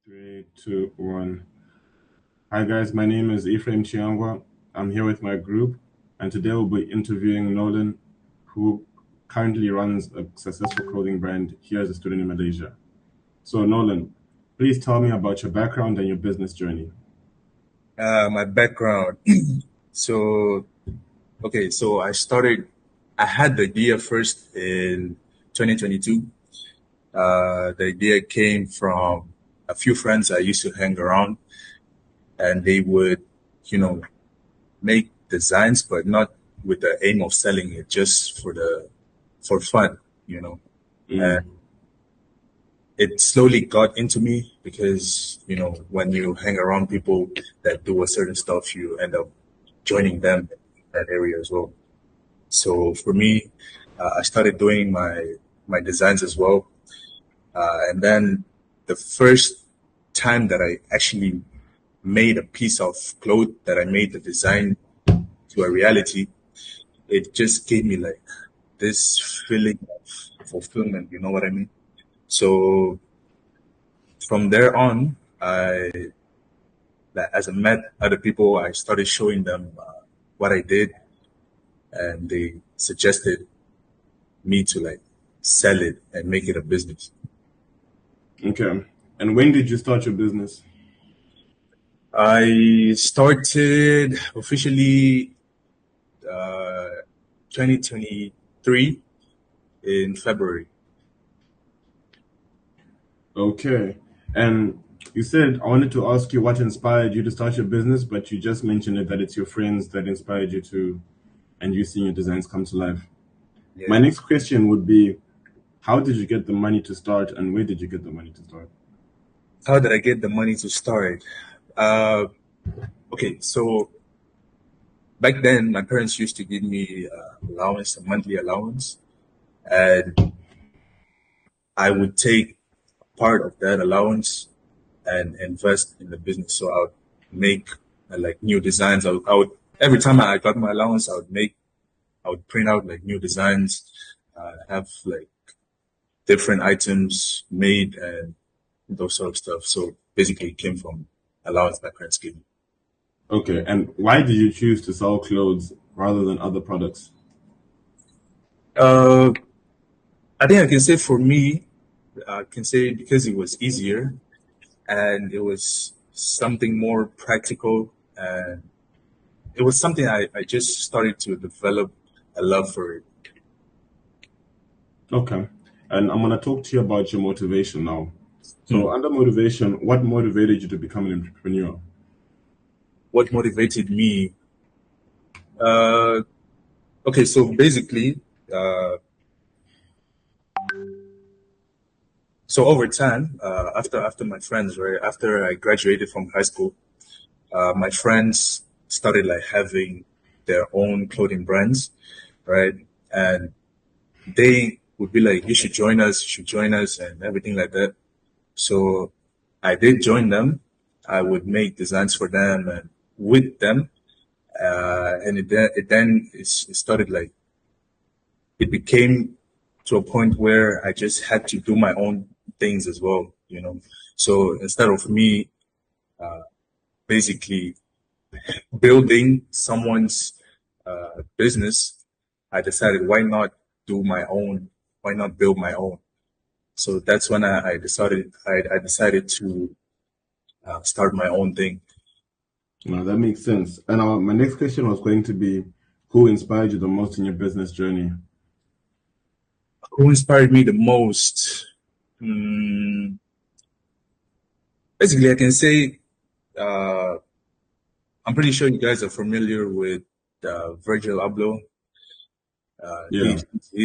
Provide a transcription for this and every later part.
Three, two, one. Hi guys, my name is Ephraim Chiangwa. I'm here with my group, and today we'll be interviewing Nolan, who currently runs a successful clothing brand here as a student in Malaysia. So, Nolan, please tell me about your background and your business journey. My background. So, so I had the idea first in 2022. The idea came from a few friends I used to hang around, and they would, you know, make designs, but not with the aim of selling it, just for fun, you know. And Mm, it slowly got into me because, when you hang around people that do a certain stuff, you end up joining them in that area as well. So for me, I started doing my designs as well, and then the first time that I actually made a piece of cloth that I made the design to a reality, it just gave me like this feeling of fulfillment. You know what I mean? So from there on, as I met other people, I started showing them what I did, and they suggested me to like sell it and make it a business. okay. And when did you start your business? I started officially uh, 2023 in February. Okay. And you said I wanted to ask you what inspired you to start your business, but you just mentioned it that it's your friends that inspired you to, and you seeing your designs come to life. My Yeah. next question would be, how did you get the money to start, and where did you get the money to start? How did I get the money to start? Uh, so back then, my parents used to give me allowance, a monthly allowance, and I would take part of that allowance and invest in the business. So I would make like new designs. I would every time I got my allowance, I would print out like new designs, have like different items made and those sort of stuff. So basically, it came from allowance my parents gave me. Okay, and why did you choose to sell clothes rather than other products? Uh, I think I can say for me, I can say because it was easier and it was something more practical, and it was something I just started to develop a love for it. Okay, and I'm gonna talk to you about your motivation now. So, Hmm. under motivation, what motivated you to become an entrepreneur? What motivated me? Uh, so basically, uh, so over time, after my friends, right, after I graduated from high school, my friends started like having their own clothing brands, right? And they would be like, "You should join us. You should join us," and everything like that. So I did join them. I would make designs for them and with them, and it started like it became to a point where I just had to do my own things as well, you know. So instead of me basically building someone's business, I decided do my own, why not build my own? So that's when I decided to start my own thing. Now that makes sense. And my next question was going to be, who inspired you the most in your business journey? Who inspired me the most? Hmm, Basically, I can say uh, I'm pretty sure you guys are familiar with Virgil Abloh. Uh, Yeah. he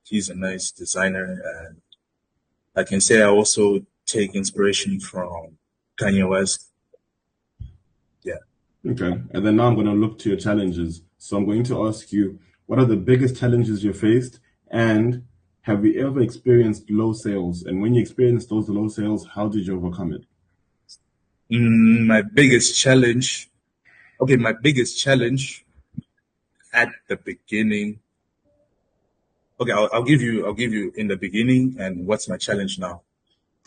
he's a nice designer, and I can say I also take inspiration from Kanye West. Yeah. Okay. And then now I'm going to look to your challenges. So I'm going to ask you, what are the biggest challenges you faced? And have you ever experienced low sales? And when you experienced those low sales, how did you overcome it? My biggest challenge. My biggest challenge at the beginning. I'll give you in the beginning and what's my challenge now.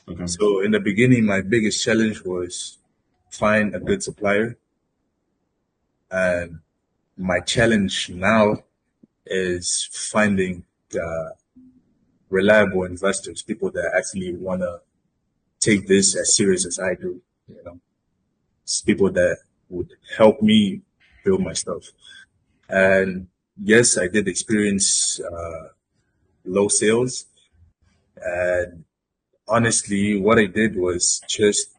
Okay. So in the beginning, my biggest challenge was find a good supplier, and my challenge now is finding reliable investors, people that actually want to take this as serious as I do. You know, it's people that would help me build my stuff. And yes, I did experience low sales. And honestly, what I did was just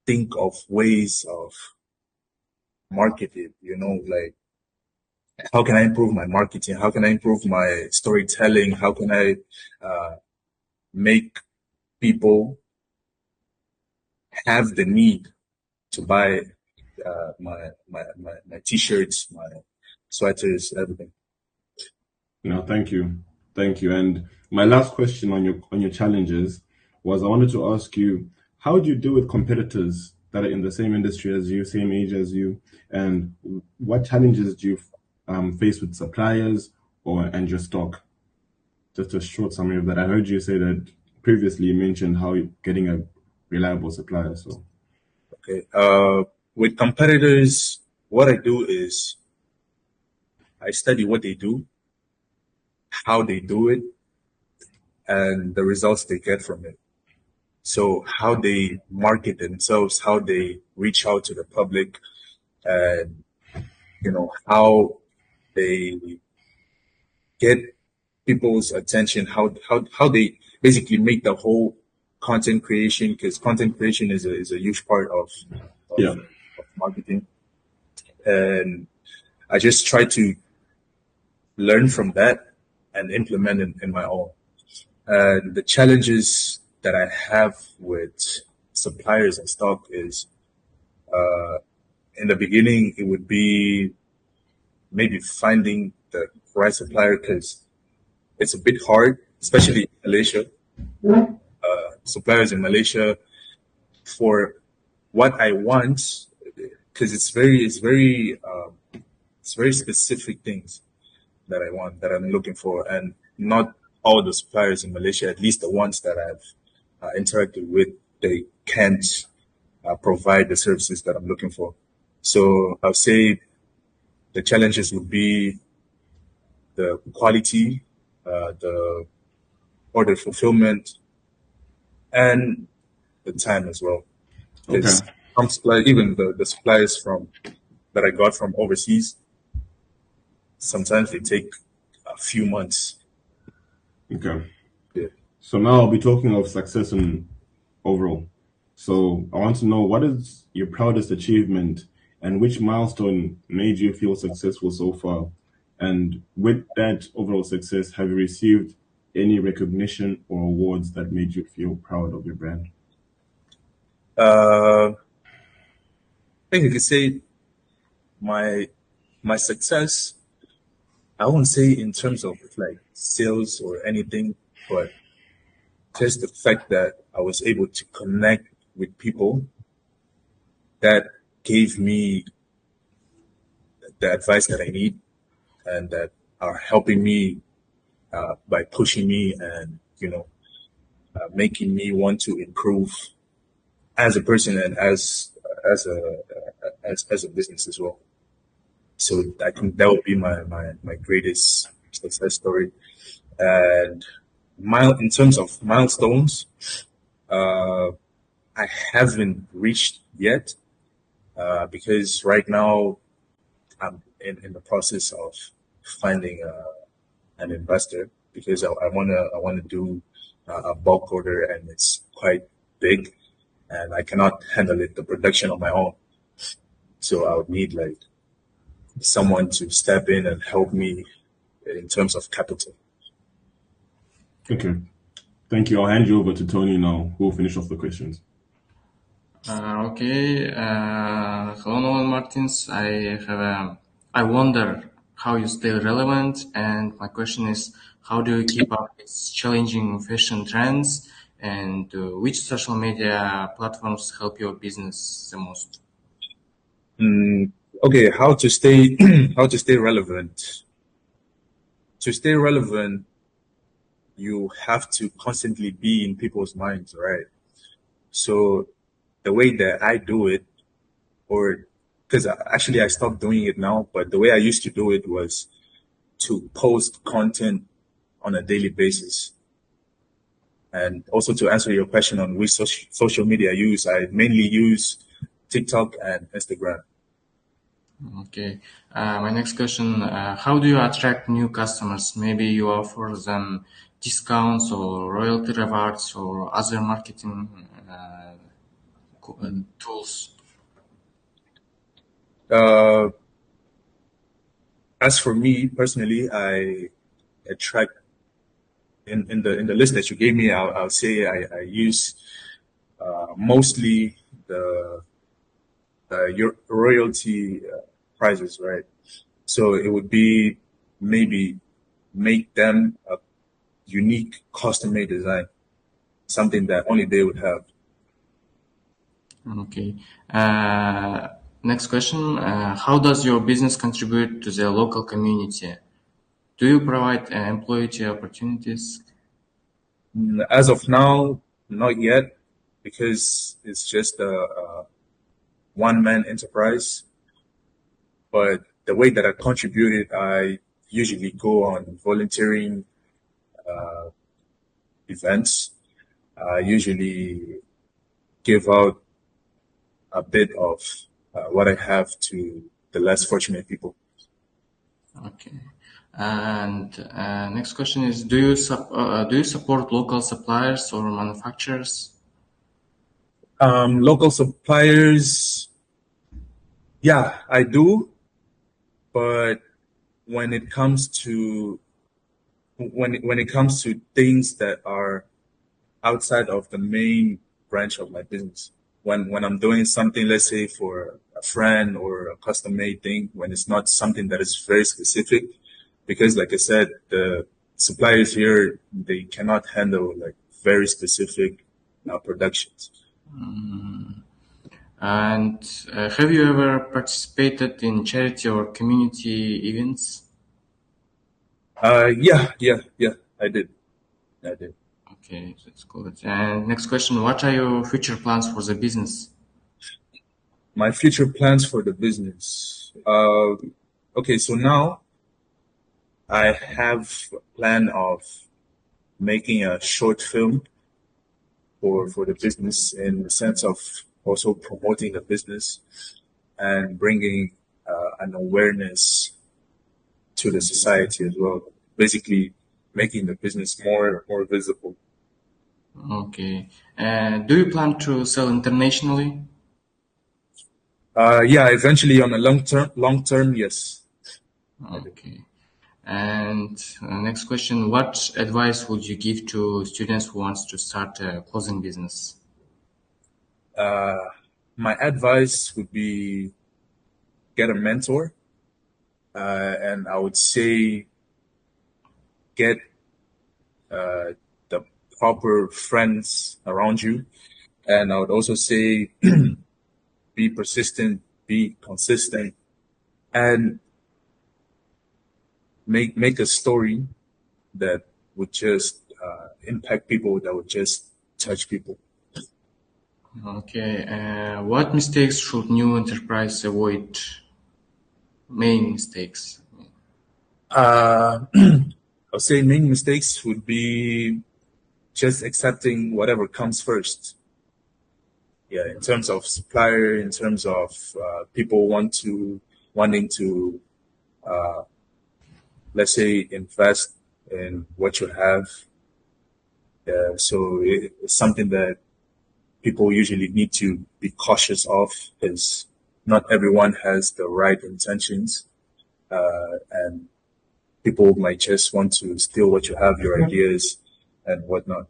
think of ways of marketing, like how can I improve my marketing? How can I improve my storytelling? How can I make people have the need to buy my t-shirts, my sweaters, everything. No, thank you. Thank you. And my last question on your challenges was I wanted to ask you, how do you deal with competitors that are in the same industry as you, same age as you, and what challenges do you face with suppliers and your stock? Just a short summary of that. I heard you say that previously you mentioned how you're getting a reliable supplier. So Okay. With competitors, what I do is I study what they do, how they do it, and the results they get from it. So how they market themselves, how they reach out to the public, and how they get people's attention, how they basically make the whole content creation, because content creation is a huge part of, yeah. of marketing. And I just try to learn from that and implement it in my own. And the challenges that I have with suppliers and stock is in the beginning, it would be maybe finding the right supplier because it's a bit hard, especially in Malaysia. Suppliers in Malaysia for what I want, because it's very specific things that I want, that I'm looking for, and not all the suppliers in Malaysia, at least the ones that I've interacted with, they can't provide the services that I'm looking for. So I'll say the challenges would be the quality, the order fulfillment, and the time as well. Okay. Because some suppliers, even the suppliers from that I got from overseas, sometimes they take a few months. Okay. Yeah. So now I'll be talking of success and overall. So I want to know, what is your proudest achievement and which milestone made you feel successful so far? And with that overall success, have you received any recognition or awards that made you feel proud of your brand? I think you could say my my success, I won't say in terms of like sales or anything, but just the fact that I was able to connect with people that gave me the advice that I need and that are helping me by pushing me and making me want to improve as a person and as a as a business as well. So I think that would be my greatest success story. And in terms of milestones, uh, I haven't reached yet because right now I'm in the process of finding an investor because I wanna do a bulk order and it's quite big and I cannot handle it the production on my own. So I would need like someone to step in and help me in terms of capital. Okay. Thank you. I'll hand you over to Tony now, who will finish off the questions. Okay. Hello, Nolan Martins. I wonder how you stay relevant, and my question is, how do you keep up with challenging fashion trends, and which social media platforms help your business the most? Okay, how to stay how to stay relevant. To stay relevant, you have to constantly be in people's minds, right? So the way that I do it, or because actually I stopped doing it now, but the way I used to do it was to post content on a daily basis. And also to answer your question on which social media I use, I mainly use TikTok and Instagram. Okay. My next question, how do you attract new customers? Maybe you offer them discounts or royalty rewards or other marketing tools. Uh, as for me personally, I attract in the list that you gave me. I'll say I use mostly your royalty prizes, right? So it would be maybe make them a unique custom-made design, something that only they would have. Okay. Next question, how does your business contribute to the local community? Do you provide employee opportunities? As of now, not yet, because it's just a one-man enterprise. But the way that I contributed, I usually go on volunteering events. I usually give out a bit of what I have to the less fortunate people. Okay. And next question is, do you support local suppliers or manufacturers? Local suppliers, yeah, I do. But when it comes to when it comes to things that are outside of the main branch of my business, when I'm doing something, let's say for a friend or a custom made thing, when it's not something that is very specific, because like I said, the suppliers here, they cannot handle like very specific productions. And have you ever participated in charity or community events? Yeah, I did. I did. Okay, that's good. And next question, what are your future plans for the business? My future plans for the business. Okay, so now I have a plan of making a short film for the business, in the sense of also promoting the business and bringing an awareness to the society as well. Basically, making the business more visible. Okay. Do you plan to sell internationally? Yeah, eventually on a long term, yes. Okay. And next question, what advice would you give to students who wants to start a clothing business? My advice would be get a mentor, and I would say get the proper friends around you, and I would also say be persistent, be consistent, and make a story that would just impact people, that would just touch people. Okay. What mistakes should new enterprise avoid? Main mistakes. I'll say main mistakes would be just accepting whatever comes first. Yeah, in terms of supplier, in terms of people wanting to let's say invest in what you have. So it's something that people usually need to be cautious of, because not everyone has the right intentions, and people might just want to steal what you have, your ideas and whatnot.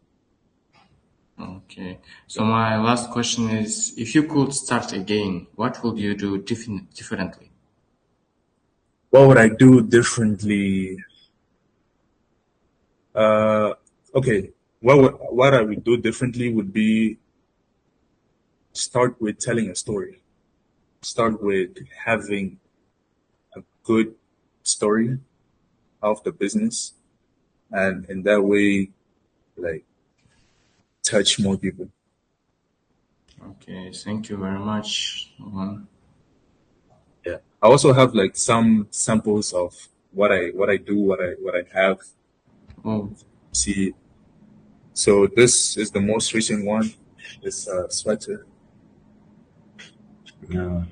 Okay. So my last question is, if you could start again, what would you do differently? What would I do differently? Okay, what I would do differently would be start with telling a story. Start with having a good story of the business, and in that way like touch more people. Okay, thank you very much. Yeah. I also have like some samples of what I do, what I have. Oh, See, so this is the most recent one. This sweater. Yeah.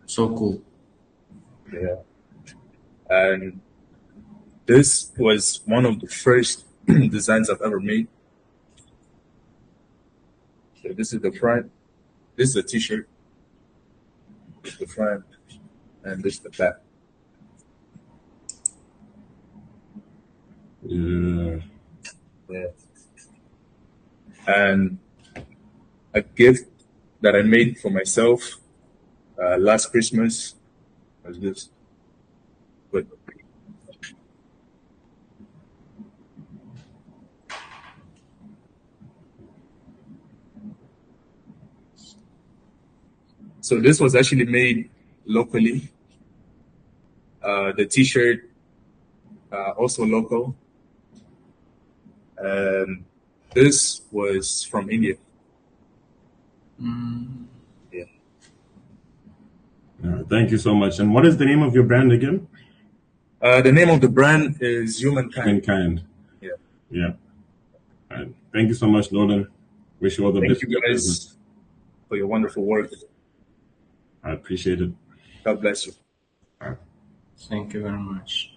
so cool. Yeah. And this was one of the first designs I've ever made. So this is the front. This is a t-shirt. This is the front, and this is the back. Yeah. Yeah. And a gift that I made for myself last Christmas was this. But so this was actually made locally. The t-shirt also local. And this was from India. Yeah. Yeah. Thank you so much. And what is the name of your brand again? The name of the brand is Humankind. Mankind. Yeah. Yeah. All right. Thank you so much, Nolan. Wish you all the Thank best. you guys for your wonderful work. I appreciate it. God bless you. Thank you very much.